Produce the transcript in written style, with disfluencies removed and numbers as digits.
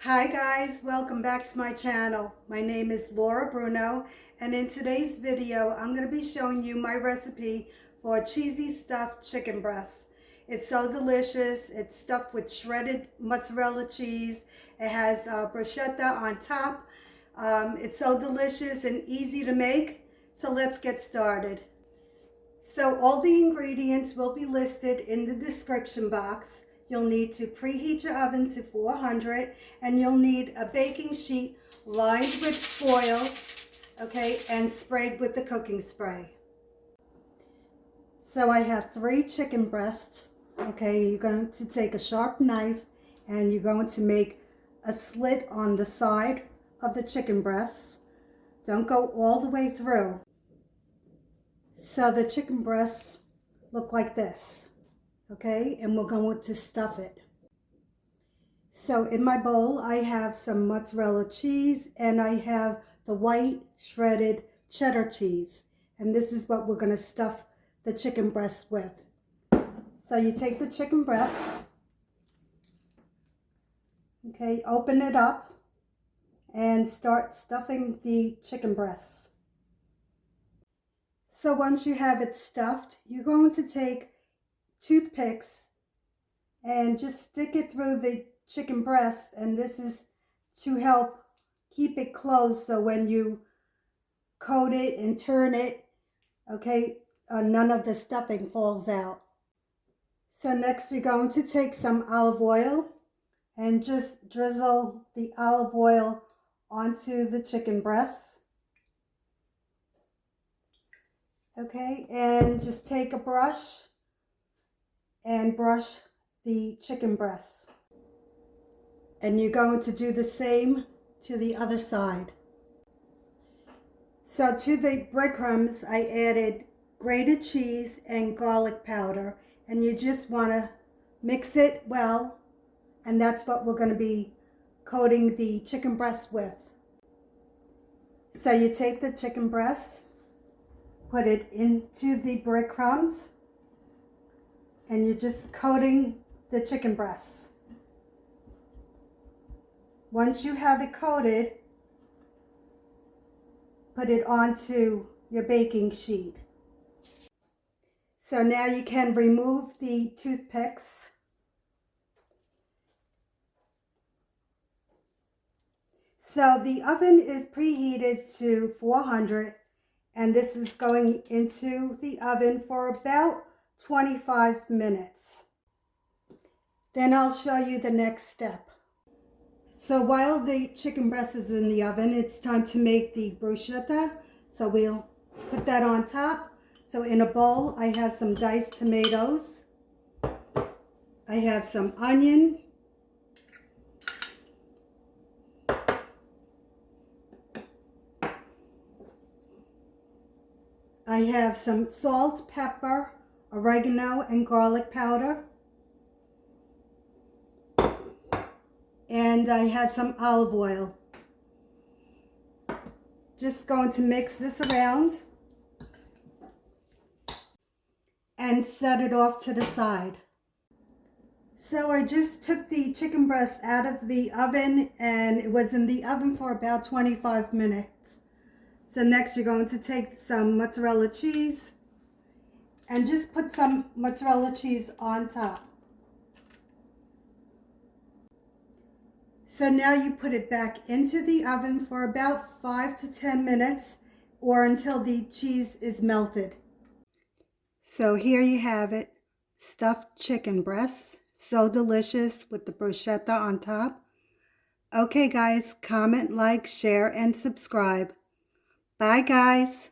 Hi guys, welcome back to my channel. My name is Laura Bruno, and in today's video I'm going to be showing you my recipe for cheesy stuffed chicken breast. It's so delicious. It's stuffed with shredded mozzarella cheese. It has bruschetta on top. It's so delicious and easy to make. So let's get started. So all the ingredients will be listed in the description box. You'll need to preheat your oven to 400, and you'll need a baking sheet lined with foil, okay, and sprayed with the cooking spray. So I have 3 chicken breasts, okay. You're going to take a sharp knife and you're going to make a slit on the side of the chicken breasts. Don't go all the way through. So the chicken breasts look like this. Okay, and we're going to stuff it. So in my bowl, I have some mozzarella cheese and I have the white shredded cheddar cheese. And this is what we're going to stuff the chicken breast with. So you take the chicken breast, okay, open it up and start stuffing the chicken breasts. So once you have it stuffed, you're going to take toothpicks and just stick it through the chicken breast, and this is to help keep it closed so when you coat it and turn it, okay, none of the stuffing falls out. So next you're going to take some olive oil and just drizzle the olive oil onto the chicken breasts. Okay, and just take a brush and brush the chicken breasts. And you're going to do the same to the other side. So to the breadcrumbs, I added grated cheese and garlic powder, and you just want to mix it well, and that's what we're going to be coating the chicken breast with. So you take the chicken breast, put it into the breadcrumbs, and you're just coating the chicken breasts. Once you have it coated, put it onto your baking sheet. So now you can remove the toothpicks. So the oven is preheated to 400, and this is going into the oven for about 25 minutes. Then I'll show you the next step. So while the chicken breast is in the oven, it's time to make the bruschetta. So we'll put that on top. So in a bowl, I have some diced tomatoes. I have some onion. I have some salt, pepper, oregano, and garlic powder. And I have some olive oil. Just going to mix this around and set it off to the side. So I just took the chicken breast out of the oven, and it was in the oven for about 25 minutes. So next you're going to take some mozzarella cheese and just put some mozzarella cheese on top. So now you put it back into the oven for about 5 to 10 minutes or until the cheese is melted. So here you have it, stuffed chicken breasts. So delicious with the bruschetta on top. Okay guys, comment, like, share, and subscribe. Bye guys.